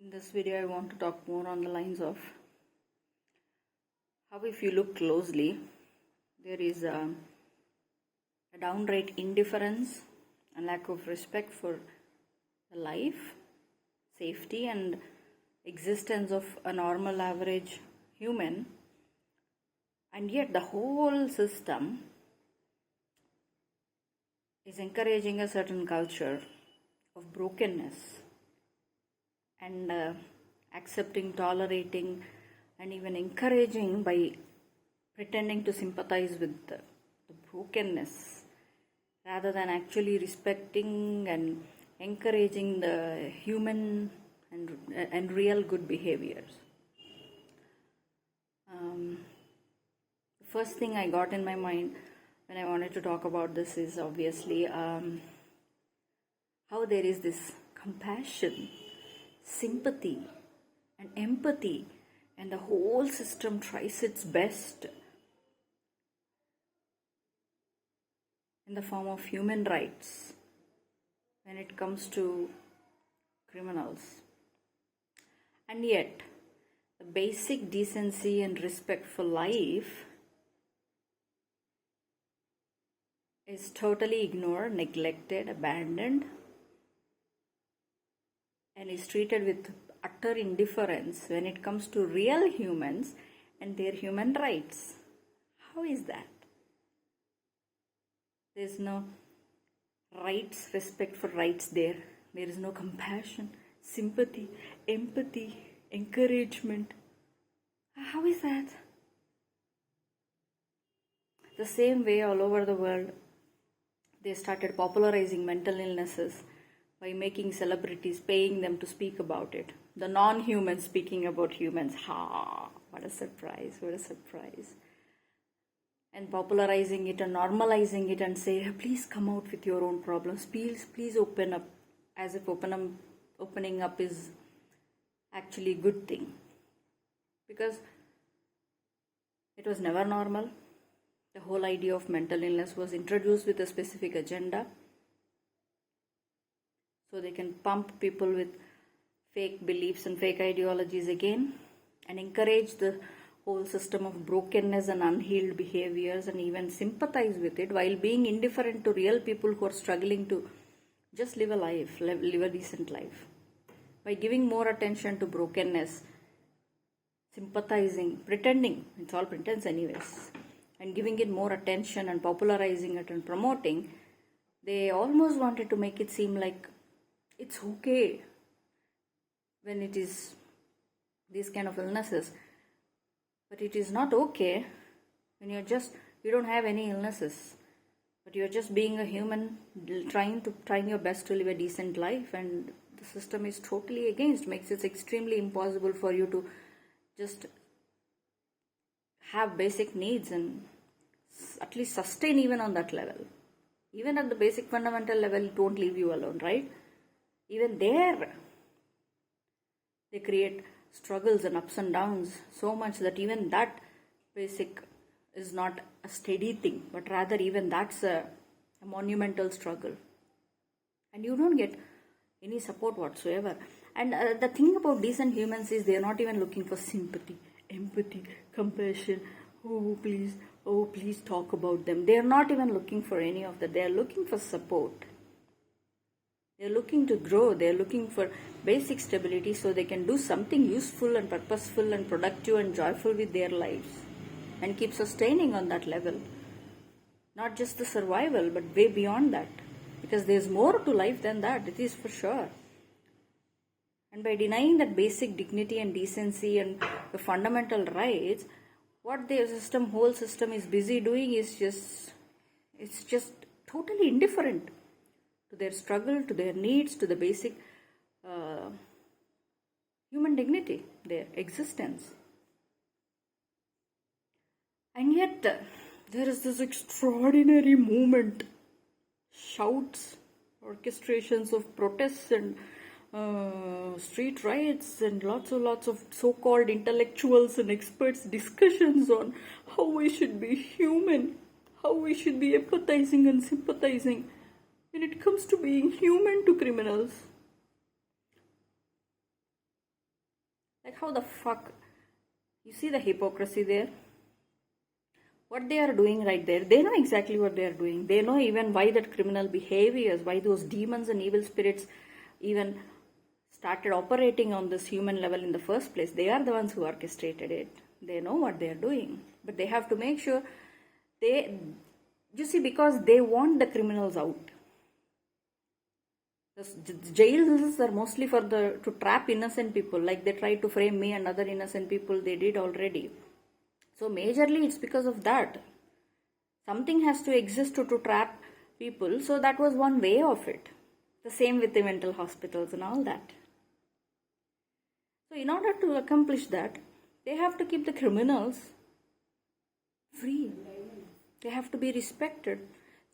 In this video, I want to talk more on the lines of how, if you look closely, there is a downright indifference and lack of respect for the life, safety, and existence of a normal, average human, and yet the whole system is encouraging a certain culture of brokenness and accepting, tolerating, and even encouraging by pretending to sympathize with the brokenness rather than actually respecting and encouraging the human and real good behaviors. The first thing I got in my mind when I wanted to talk about this is obviously how there is this compassion, sympathy, and empathy, and the whole system tries its best in the form of human rights when it comes to criminals. And yet, the basic decency and respect for life is totally ignored, neglected, abandoned, and is treated with utter indifference when it comes to real humans and their human rights. How is that? There is no rights, respect for rights there. There is no compassion, sympathy, empathy, encouragement. How is that? The same way all over the world, they started popularizing mental illnesses by making celebrities, paying them to speak about it. The non-humans speaking about humans. Ha! What a surprise, what a surprise. And popularizing it and normalizing it and say, please come out with your own problems. Please open up, as if opening up is actually a good thing. Because it was never normal. The whole idea of mental illness was introduced with a specific agenda. So they can pump people with fake beliefs and fake ideologies again and encourage the whole system of brokenness and unhealed behaviors and even sympathize with it while being indifferent to real people who are struggling to just live a life, live a decent life. By giving more attention to brokenness, sympathizing, pretending, it's all pretense anyways, and giving it more attention and popularizing it and promoting, they almost wanted to make it seem like it's okay when it is these kind of illnesses. But it is not okay when you don't have any illnesses, but you're just being a human, trying your best to live a decent life, and the system is totally against, makes it extremely impossible for you to just have basic needs and at least sustain even on that level. Even at the basic fundamental level, it won't leave you alone, right? Even there, they create struggles and ups and downs so much that even that basic is not a steady thing, but rather even that's a monumental struggle. And you don't get any support whatsoever. And the thing about decent humans is they are not even looking for sympathy, empathy, compassion. Oh, please talk about them. They are not even looking for any of that. They are looking for support. They are looking to grow. They are looking for basic stability so they can do something useful and purposeful and productive and joyful with their lives and keep sustaining on that level. Not just the survival, but way beyond that. Because there's more to life than that, it is for sure. And by denying that basic dignity and decency and the fundamental rights, what the whole system is busy doing is just totally indifferent to their struggle, to their needs, to the basic human dignity, their existence. And yet, there is this extraordinary movement, shouts, orchestrations of protests and street riots and lots of so-called intellectuals and experts discussions on how we should be human, how we should be empathizing and sympathizing when it comes to being human to criminals. Like, how the fuck? You see the hypocrisy there? What they are doing right there, they know exactly what they are doing. They know even why that criminal behaviors, why those demons and evil spirits even started operating on this human level in the first place. They are the ones who orchestrated it. They know what they are doing. But they have to make sure you see, because they want the criminals out. The jails are mostly to trap innocent people, like they tried to frame me and other innocent people. They did already. So majorly it's because of that. Something has to exist to trap people. So that was one way of it. The same with the mental hospitals and all that. So in order to accomplish that, they have to keep the criminals free. They have to be respected.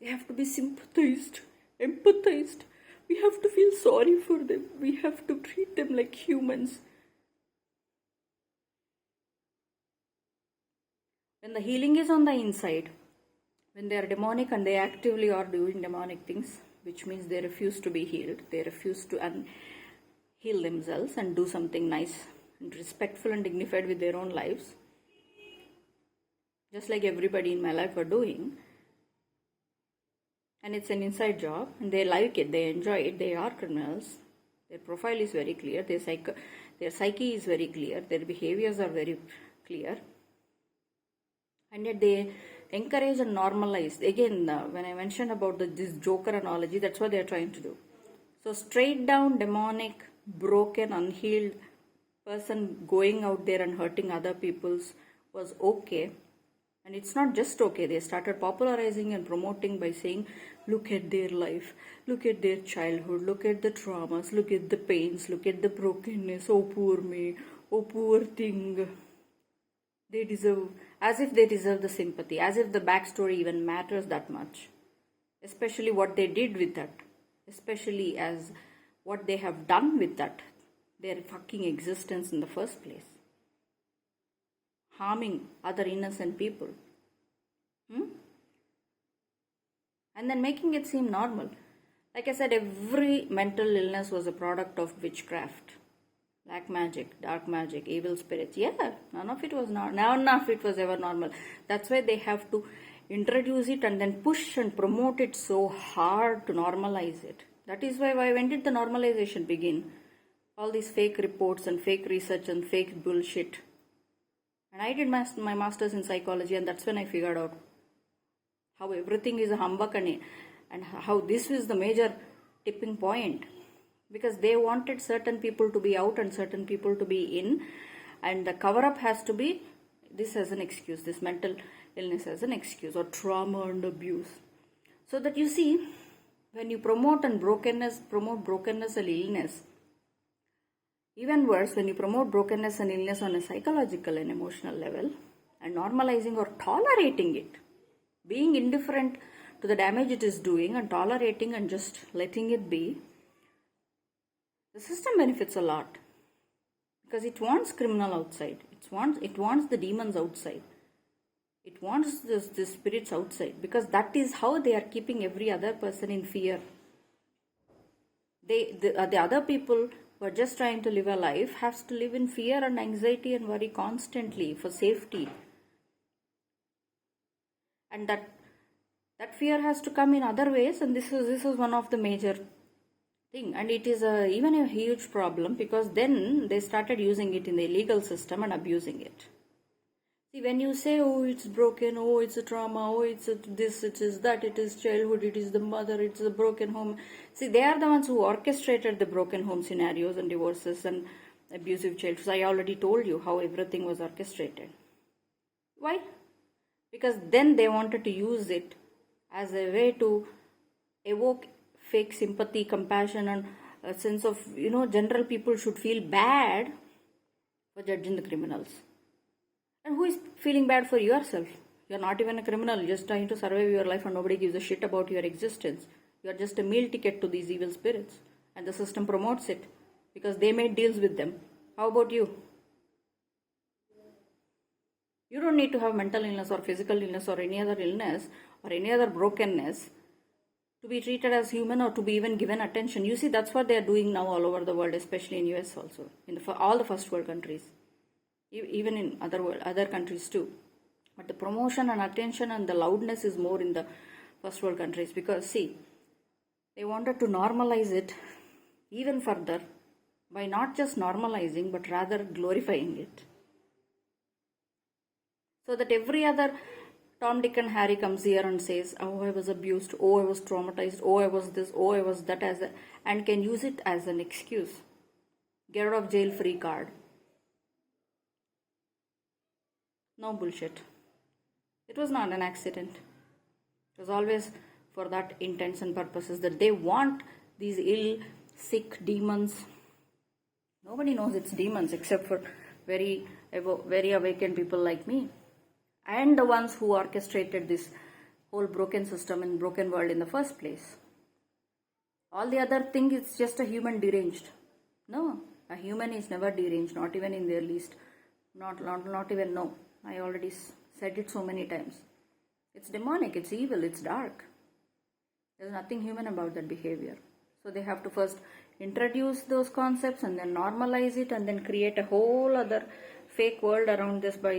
They have to be sympathized, empathized. We have to feel sorry for them. We have to treat them like humans. When the healing is on the inside, when they are demonic and they actively are doing demonic things, which means they refuse to be healed, they refuse to heal themselves and do something nice and respectful and dignified with their own lives, just like everybody in my life are doing, and it's an inside job and they like it, they enjoy it, they are criminals, their profile is very clear, their psyche is very clear, their behaviors are very clear, and yet they encourage and normalize. Again, when I mentioned about this Joker analogy, that's what they are trying to do. So straight down demonic, broken, unhealed person going out there and hurting other people's was okay. And it's not just okay. They started popularizing and promoting by saying, look at their life, look at their childhood, look at the traumas, look at the pains, look at the brokenness, oh poor me, oh poor thing. They deserve, as if they deserve the sympathy, as if the backstory even matters that much. Especially what they did with that. Especially as what they have done with that. Their fucking existence in the first place. Harming other innocent people. And then making it seem normal. Like I said, every mental illness was a product of witchcraft. Black magic, dark magic, evil spirits. Yeah, none of it was ever normal. That's why they have to introduce it and then push and promote it so hard to normalize it. That is why when did the normalization begin? All these fake reports and fake research and fake bullshit. And I did my master's in psychology, and that's when I figured out how everything is a humbug and how this is the major tipping point. Because they wanted certain people to be out and certain people to be in, and the cover-up has to be this as an excuse, this mental illness as an excuse, or trauma and abuse. So that you see, when you promote brokenness and illness, even worse, when you promote brokenness and illness on a psychological and emotional level, and normalizing or tolerating it, being indifferent to the damage it is doing and tolerating and just letting it be, the system benefits a lot. Because it wants criminal outside. It wants the demons outside. It wants the spirits outside. Because that is how they are keeping every other person in fear. The other people who are just trying to live a life has to live in fear and anxiety and worry constantly for safety. And that fear has to come in other ways, and this is one of the major thing. And it is even a huge problem, because then they started using it in the legal system and abusing it. See, when you say, oh, it's broken, oh, it's a trauma, oh, it's this, it is that, it is childhood, it is the mother, it's a broken home. See, they are the ones who orchestrated the broken home scenarios and divorces and abusive childhood. I already told you how everything was orchestrated. Why? Because then they wanted to use it as a way to evoke fake sympathy, compassion, and a sense of, general people should feel bad for judging the criminals. And who is feeling bad for yourself? You're not even a criminal, you're just trying to survive your life and nobody gives a shit about your existence. You're just a meal ticket to these evil spirits. And the system promotes it because they made deals with them. How about you? You don't need to have mental illness or physical illness or any other illness or any other brokenness to be treated as human or to be even given attention. You see, that's what they are doing now all over the world, especially in US also, in all the first world countries, even in other countries too. But the promotion and attention and the loudness is more in the first world countries, because see, they wanted to normalize it even further by not just normalizing but rather glorifying it. So that every other Tom, Dick and Harry comes here and says, oh, I was abused, oh, I was traumatized, oh, I was this, oh, I was that, and can use it as an excuse. Get out of jail free card. No bullshit. It was not an accident. It was always for that intents and purposes, that they want these ill, sick demons. Nobody knows it's demons except for very awakened people like me, and the ones who orchestrated this whole broken system and broken world in the first place. All the other thing is just a human deranged. No, a human is never deranged, not even in their least. Not even, no. I already said it so many times. It's demonic, it's evil, it's dark. There's nothing human about that behavior. So they have to first introduce those concepts and then normalize it and then create a whole other fake world around this by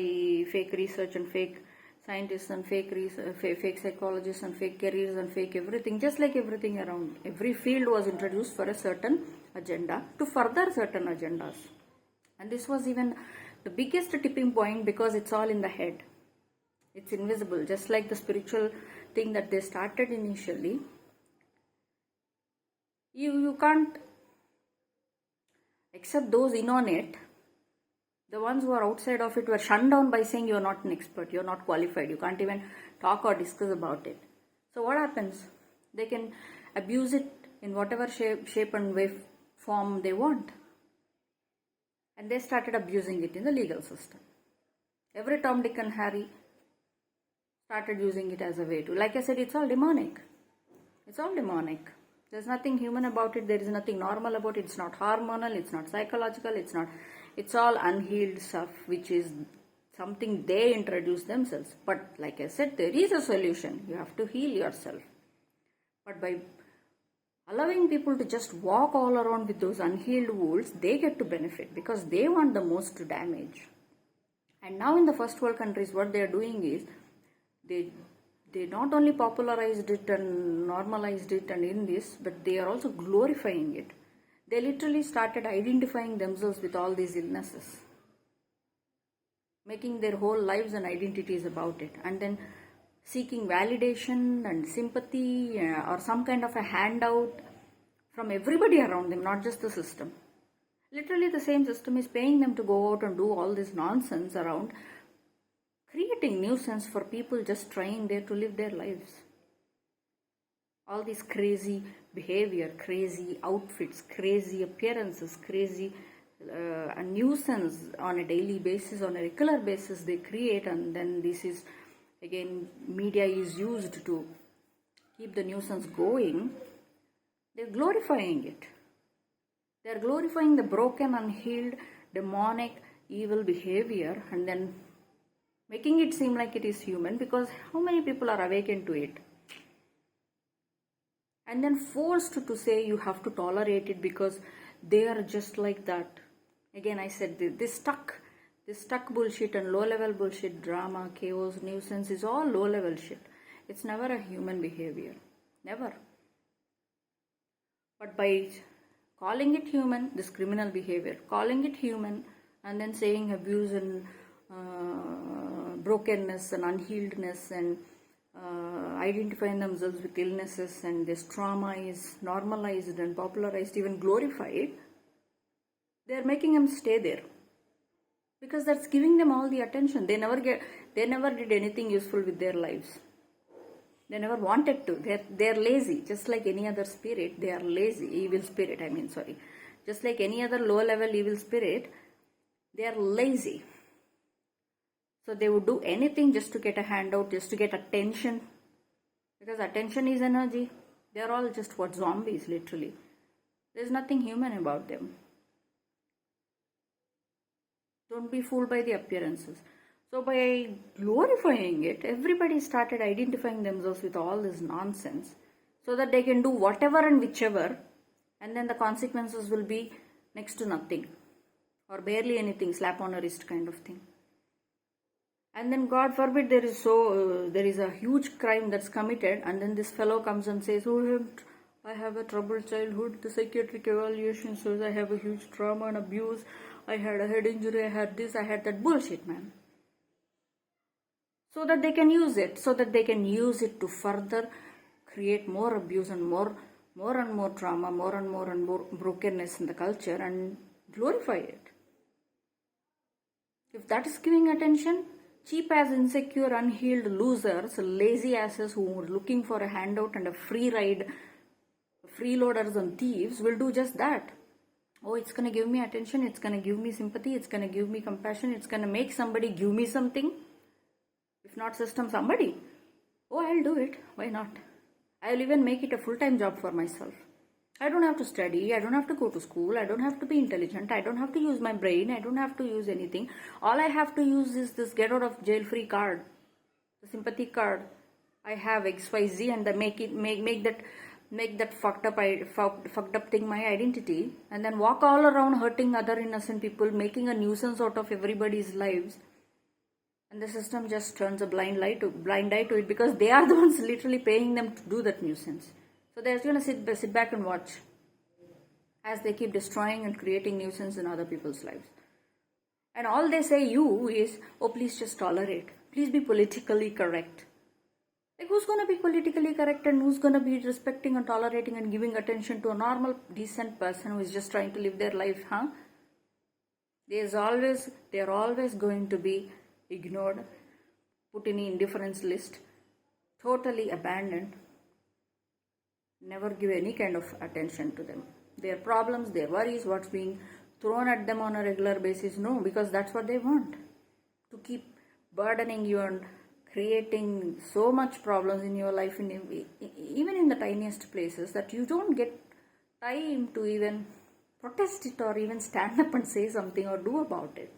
fake research and fake scientists and fake psychologists and fake careers and fake everything. Just like everything around, every field was introduced for a certain agenda to further certain agendas. And this was even the biggest tipping point, because it's all in the head. It's invisible, just like the spiritual thing that they started initially. You can't, except those in on it, the ones who are outside of it were shunned down by saying you're not an expert, you're not qualified, you can't even talk or discuss about it. So what happens? They can abuse it in whatever shape and way form they want. And they started abusing it in the legal system. Every Tom, Dick and Harry started using it as a way to, like I said, it's all demonic. It's all demonic. There's nothing human about it. There is nothing normal about it. It's not hormonal. It's not psychological. It's all unhealed stuff, which is something they introduce themselves. But like I said, there is a solution. You have to heal yourself. But by allowing people to just walk all around with those unhealed wounds, they get to benefit because they want the most damage. And now in the first world countries, what they are doing is they not only popularized it and normalized it and in this, but they are also glorifying it. They literally started identifying themselves with all these illnesses, making their whole lives and identities about it, and then seeking validation and sympathy or some kind of a handout from everybody around them, not just the system. Literally the same system is paying them to go out and do all this nonsense around, creating nuisance for people just trying there to live their lives. All this crazy behavior, crazy outfits, crazy appearances, crazy a nuisance on a daily basis, on a regular basis they create, and then this is, again, media is used to keep the nuisance going. They're glorifying it. They're glorifying the broken, unhealed, demonic, evil behavior and then making it seem like it is human, because how many people are awakened to it? And then forced to say you have to tolerate it because they are just like that. Again, I said this stuck bullshit and low-level bullshit, drama, chaos, nuisance is all low-level shit. It's never a human behavior. Never. But by calling it human, this criminal behavior, calling it human, and then saying abuse and brokenness and unhealedness and identifying themselves with illnesses, and this trauma is normalized and popularized, even glorified, they are making them stay there because that's giving them all the attention. They never did anything useful with their lives. They never wanted to. They're lazy, just like any other spirit. They are lazy, evil spirit. Just like any other low-level evil spirit, they are lazy. So they would do anything just to get a handout, just to get attention. Because attention is energy. They are all just zombies, literally. There's nothing human about them. Don't be fooled by the appearances. So by glorifying it, everybody started identifying themselves with all this nonsense. so that they can do whatever and whichever, and then the consequences will be next to nothing or barely anything, slap on a wrist kind of thing. And then God forbid there is a huge crime that's committed, and then this fellow comes and says, oh, I have a troubled childhood, the psychiatric evaluation shows I have a huge trauma and abuse, I had a head injury, I had this, I had that. Bullshit, man. So that they can use it, to further create more abuse and more and more trauma, more and more brokenness in the culture, and glorify it. If that is giving attention, cheap as insecure, unhealed losers, lazy asses who are looking for a handout and a free ride, freeloaders and thieves will do just that. Oh, it's going to give me attention, it's going to give me sympathy, it's going to give me compassion, it's going to make somebody give me something. If not system, somebody. Oh, I'll do it. Why not? I'll even make it a full-time job for myself. I don't have to study, I don't have to go to school, I don't have to be intelligent, I don't have to use my brain, I don't have to use anything. All I have to use is this get out of jail free card, the sympathy card. I have XYZ, and make that fucked up thing my identity, and then walk all around hurting other innocent people, making a nuisance out of everybody's lives. And the system just turns a blind eye to it, because they are the ones literally paying them to do that nuisance. So they're going to sit back and watch as they keep destroying and creating nuisance in other people's lives. And all they say you is, oh, please just tolerate. Please be politically correct. Like, who's going to be politically correct, and who's going to be respecting and tolerating and giving attention to a normal, decent person who is just trying to live their life, huh? They're always going to be ignored, put in the indifference list, totally abandoned. Never give any kind of attention to them. Their problems, their worries, what's being thrown at them on a regular basis, no, because that's what they want. To keep burdening you and creating so much problems in your life, even in the tiniest places, that you don't get time to even protest it or even stand up and say something or do about it.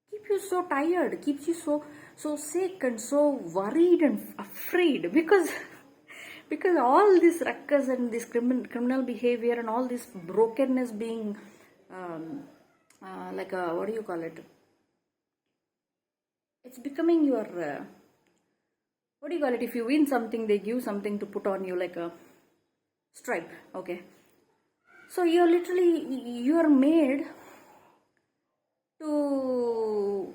Keep you so tired, keeps you so sick and so worried and afraid, because all this ruckus and this criminal behavior and all this brokenness being like a, what do you call it? It's becoming your, what do you call it? If you win something, they give something to put on you, like a stripe, okay? So you're made to,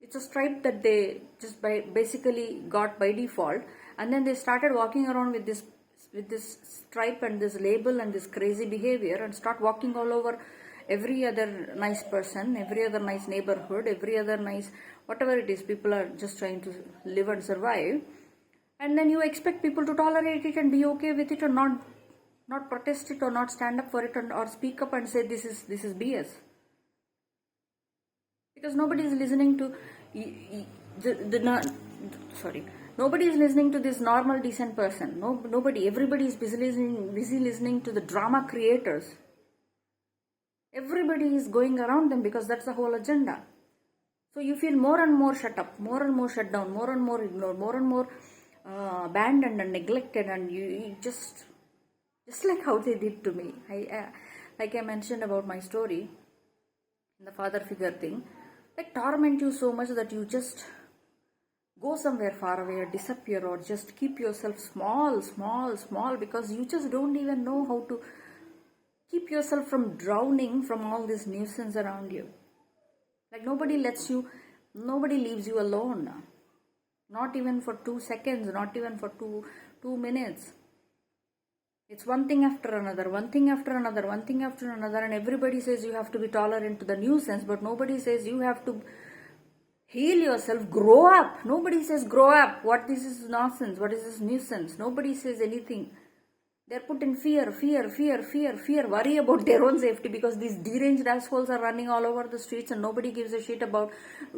it's a stripe that they just basically got by default, and then they started walking around with this stripe and this label and this crazy behavior, and start walking all over every other nice person, every other nice neighborhood, every other nice, whatever it is, people are just trying to live and survive. And then you expect people to tolerate it and be okay with it, or not protest it, or not stand up for it, or speak up and say this is BS. Because nobody is listening to nobody is listening to this normal, decent person. Nobody. Everybody is busy listening to the drama creators. Everybody is going around them, because that's the whole agenda. So you feel more and more shut up, more and more shut down, more and more ignored, more and more abandoned and neglected, and you just like how they did to me. Like I mentioned about my story, the father figure thing, like torment you so much that you just go somewhere far away or disappear, or just keep yourself small, because you just don't even know how to keep yourself from drowning from all this nuisance around you. Like nobody leaves you alone. Not even for 2 seconds, not even for two minutes. It's one thing after another, and everybody says you have to be tolerant to the nuisance, but nobody says you have to heal yourself, grow up. Nobody says grow up. What this is nonsense? What is this nuisance? Nobody says anything. They're put in fear, worry about their own safety, because these deranged assholes are running all over the streets and nobody gives a shit about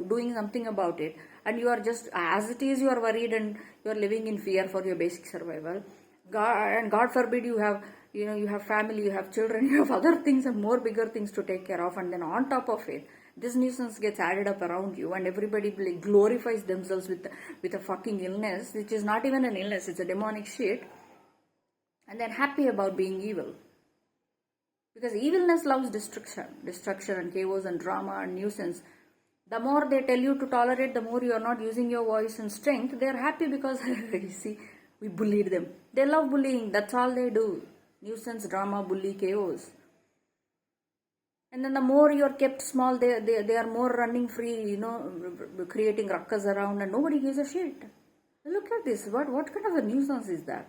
doing something about it. And you are just, as it is, you are worried and you are living in fear for your basic survival. God forbid you have family, you have children, you have other things and more bigger things to take care of, and then on top of it, this nuisance gets added up around you, and everybody glorifies themselves with a fucking illness, which is not even an illness, it's a demonic shit. and then happy about being evil. Because evilness loves destruction and chaos and drama and nuisance. The more they tell you to tolerate, the more you are not using your voice and strength. They are happy because, you see, we bullied them. They love bullying. That's all they do. Nuisance, drama, bully, chaos. And then the more you are kept small, they are more running free, creating ruckus around, and nobody gives a shit. Look at this. What kind of a nuisance is that?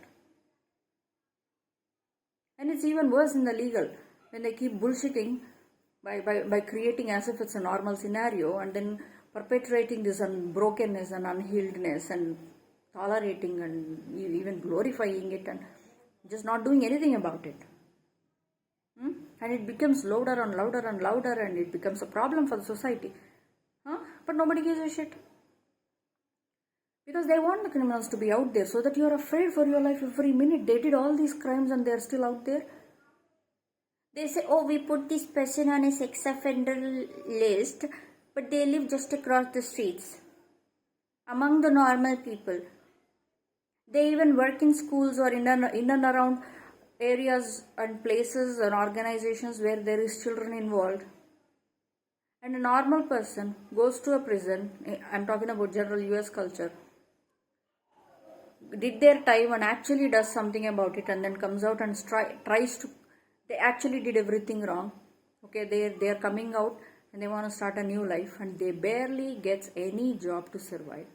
And it's even worse in the legal. When they keep bullshitting by creating as if it's a normal scenario and then perpetuating this unbrokenness and unhealedness and tolerating and even glorifying it and just not doing anything about it. And it becomes louder and louder and louder and it becomes a problem for the society. But nobody gives a shit. Because they want the criminals to be out there so that you are afraid for your life every minute. They did all these crimes and they are still out there. They say, oh, we put this person on a sex offender list, but they live just across the streets. Among the normal people. They even work in schools or in and around areas and places and organizations where there is children involved. And a normal person goes to a prison, I'm talking about general US culture, did their time and actually does something about it and then comes out and tries to, they actually did everything wrong. Okay, they are coming out and they want to start a new life and they barely get any job to survive.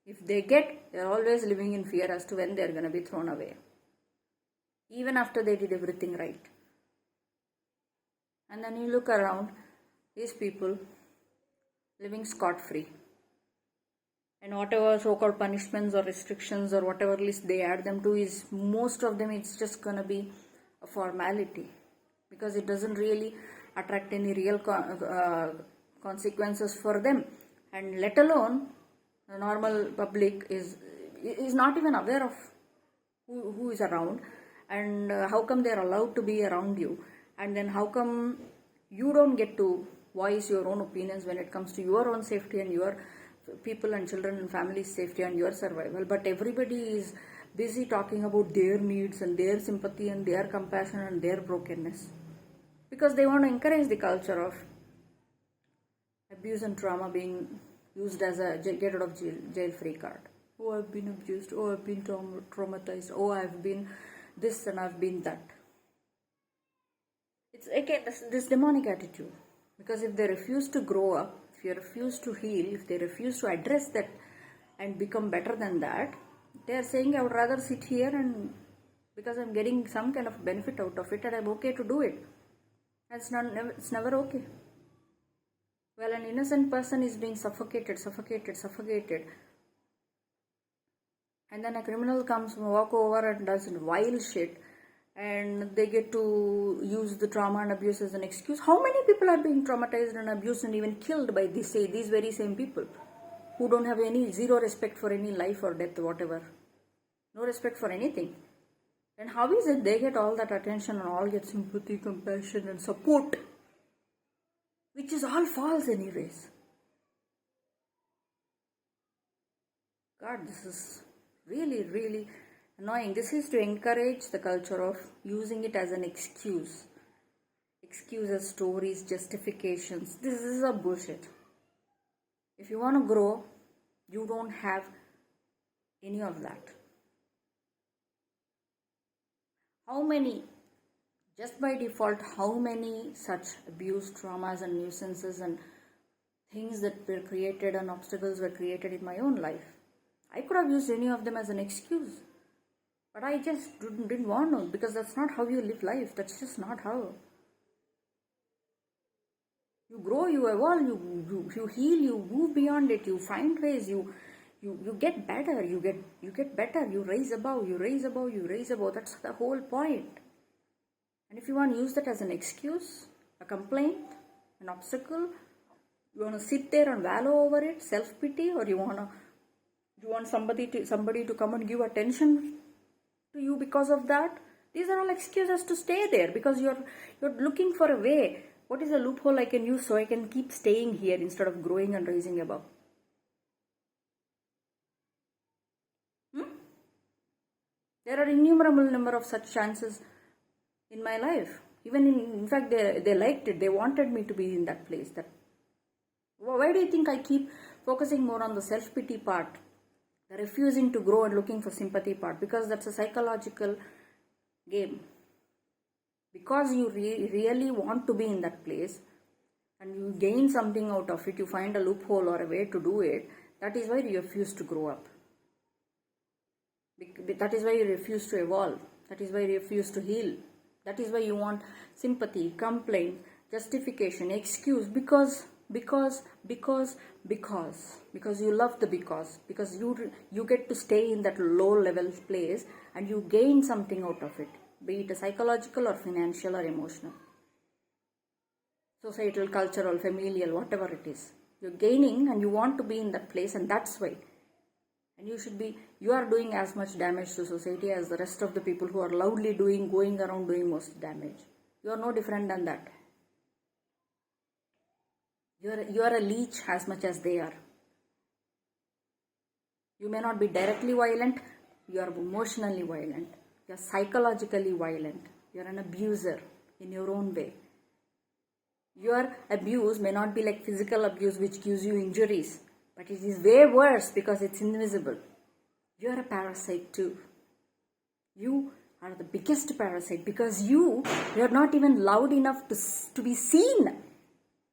If they get, they're always living in fear as to when they're going to be thrown away. Even after they did everything right. And then you look around, these people living scot-free. And whatever so-called punishments or restrictions or whatever list they add them to is, most of them it's just going to be a formality. Because it doesn't really attract any real consequences for them. And let alone, the normal public is not even aware of who is around. And how come they are allowed to be around you? And then how come you don't get to voice your own opinions when it comes to your own safety and your people and children and families' safety and your survival? But everybody is busy talking about their needs and their sympathy and their compassion and their brokenness. Because they want to encourage the culture of abuse and trauma being used as a get out of jail free card. Oh, I've been abused. Oh, I've been traumatized. Oh, I've been this and I've been that. It's again this demonic attitude. Because if they refuse to grow up, if you refuse to heal, if they refuse to address that and become better than that, they are saying, I would rather sit here and because I'm getting some kind of benefit out of it and I'm okay to do it. It's never okay. Well, an innocent person is being suffocated. And then a criminal comes, walk over and does vile shit. And they get to use the trauma and abuse as an excuse. How many people are being traumatized and abused and even killed by these very same people who don't have zero respect for any life or death, whatever. No respect for anything. And how is it they get all that attention and all get sympathy, compassion and support? Which is all false anyways. God, this is really, really annoying. This is to encourage the culture of using it as an excuse. Excuses, stories, justifications. This is a bullshit. If you want to grow, you don't have any of that. How many, just by default, how many such abuse, traumas and nuisances and things that were created and obstacles were created in my own life? I could have used any of them as an excuse. But I just didn't want to, because that's not how you live life. That's just not how. You grow, you evolve, you heal, you move beyond it, you find ways, you get better, you get better, you raise above. That's the whole point. And if you want to use that as an excuse, a complaint, an obstacle, you want to sit there and wallow over it, self-pity, or you want somebody to come and give attention to you because of that. These are all excuses to stay there, because you're looking for a way. What is a loophole I can use so I can keep staying here instead of growing and rising above? There are innumerable number of such chances in my life. Even in fact, they liked it. They wanted me to be in that place. Why do you think I keep focusing more on the self-pity part, the refusing to grow and looking for sympathy part? Because that's a psychological game. Because you really want to be in that place and you gain something out of it, you find a loophole or a way to do it, that is why you refuse to grow up. That is why you refuse to evolve. That is why you refuse to heal. That is why you want sympathy, complaint, justification, excuse, because you love the because you get to stay in that low level place and you gain something out of it, be it a psychological or financial or emotional, societal, cultural, familial, whatever it is. You're gaining and you want to be in that place, and that's why. And you are doing as much damage to society as the rest of the people who are loudly going around doing most damage. You are no different than that. You are a leech as much as they are. You may not be directly violent, you are emotionally violent. You are psychologically violent. You are an abuser in your own way. Your abuse may not be like physical abuse which gives you injuries, but it is way worse because it's invisible. You are a parasite too. You are the biggest parasite because you are not even loud enough to be seen.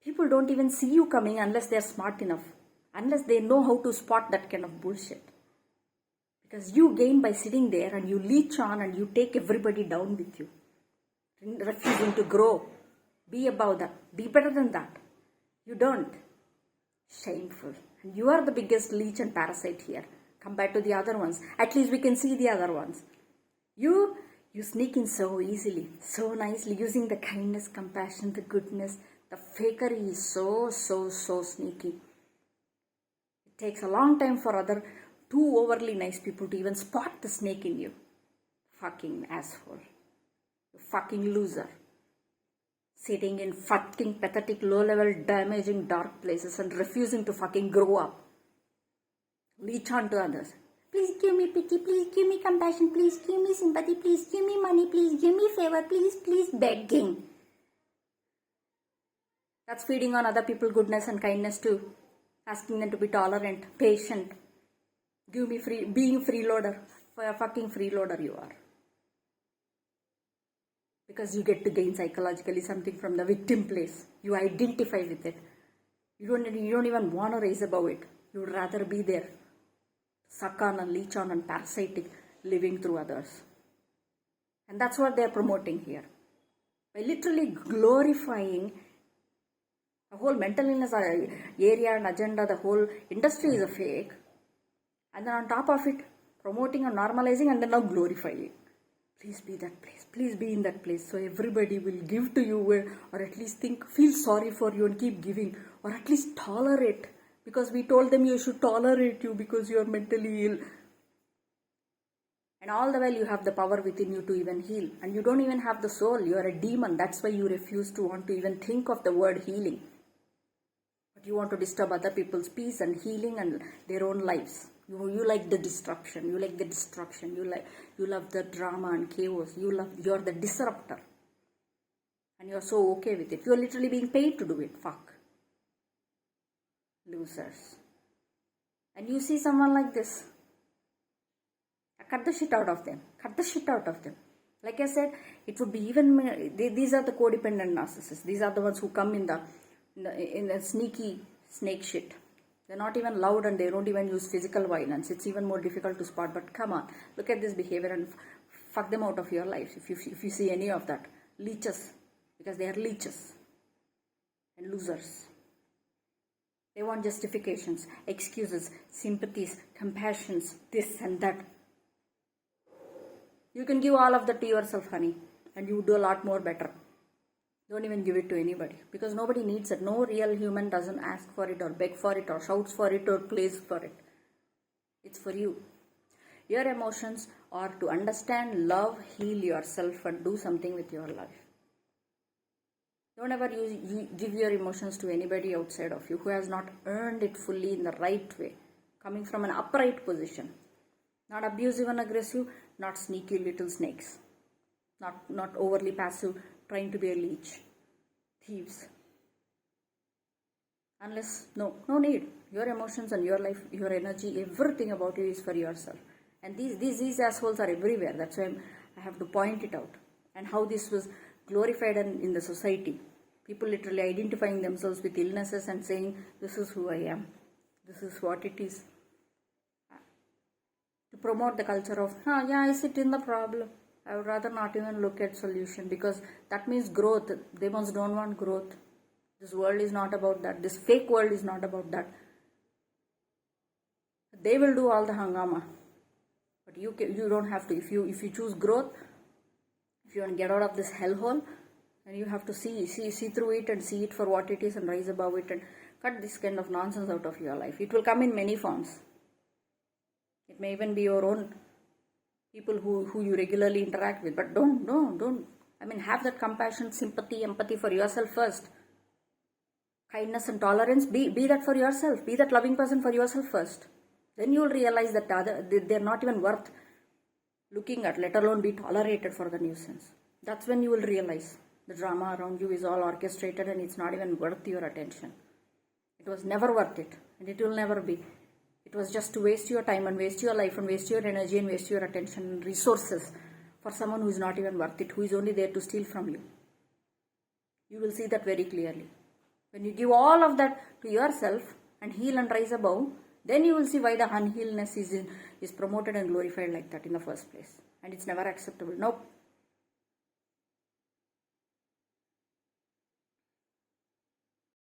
People don't even see you coming unless they are smart enough, unless they know how to spot that kind of bullshit. Because you gain by sitting there and you leech on and you take everybody down with you, refusing to grow, be above that, be better than that. You don't. Shameful. And you are the biggest leech and parasite here compared to the other ones. At least we can see the other ones. You sneak in so easily, so nicely, using the kindness, compassion, the goodness. The fakery is so sneaky. It takes a long time for other too overly nice people to even spot the snake in you. Fucking asshole. You fucking loser. Sitting in fucking pathetic, low-level, damaging, dark places and refusing to fucking grow up. Leech on to others. Please give me pity, please give me compassion, please give me sympathy, please give me money, please give me favor, please begging. That's feeding on other people's goodness and kindness too. Asking them to be tolerant, patient. Give me free, being a freeloader. For a fucking freeloader you are. Because you get to gain psychologically something from the victim place. You identify with it. You don't even want to raise above it. You would rather be there. Suck on and leech on and parasitic, living through others. And that's what they're promoting here. By literally glorifying the whole mental illness area and agenda, the whole industry is a fake. And then on top of it, promoting and normalizing and then now glorifying. Please be that place. Please be in that place. So everybody will give to you or at least feel sorry for you and keep giving. Or at least tolerate. Because we told them you should tolerate you because you are mentally ill. And all the while you have the power within you to even heal. And you don't even have the soul. You are a demon. That's why you refuse to want to even think of the word healing. But you want to disturb other people's peace and healing and their own lives. You like the disruption. You like the destruction. You love the drama and chaos. You're the disruptor. And you're so okay with it. You're literally being paid to do it. Fuck. Losers. And you see someone like this. Cut the shit out of them. Cut the shit out of them. Like I said, it would be even... These are the codependent narcissists. These are the ones who come in the sneaky snake shit. They're not even loud and they don't even use physical violence. It's even more difficult to spot. But come on, look at this behavior and fuck them out of your life if you see any of that. Leeches. Because they are leeches. And losers. They want justifications, excuses, sympathies, compassions, this and that. You can give all of that to yourself, honey. And you do a lot more better. Don't even give it to anybody. Because nobody needs it. No real human doesn't ask for it or beg for it or shouts for it or plays for it. It's for you. Your emotions are to understand, love, heal yourself and do something with your life. Don't ever give your emotions to anybody outside of you who has not earned it fully in the right way. Coming from an upright position. Not abusive and aggressive, not sneaky little snakes, not overly passive, trying to be a leech, thieves. Unless, no need. Your emotions and your life, your energy, everything about you is for yourself. And these assholes are everywhere. That's why I have to point it out. And how this was glorified in the society. People literally identifying themselves with illnesses and saying, this is who I am. This is what it is. To promote the culture of, yeah, I sit in the problem. I would rather not even look at solution, because that means growth. Demons don't want growth. This world is not about that. This fake world is not about that. They will do all the hangama. But you don't have to. If you choose growth, if you want to get out of this hellhole, then you have to see through it and see it for what it is and rise above it and cut this kind of nonsense out of your life. It will come in many forms. It may even be your own people who you regularly interact with. But don't. I mean, have that compassion, sympathy, empathy for yourself first. Kindness and tolerance, be that for yourself. Be that loving person for yourself first. Then you will realize that they're not even worth looking at, let alone be tolerated for the nuisance. That's when you will realize the drama around you is all orchestrated and it's not even worth your attention. It was never worth it, and it will never be. It was just to waste your time and waste your life and waste your energy and waste your attention and resources for someone who is not even worth it, who is only there to steal from you. You will see that very clearly. When you give all of that to yourself and heal and rise above, then you will see why the unhealedness is promoted and glorified like that in the first place. And it's never acceptable. Nope.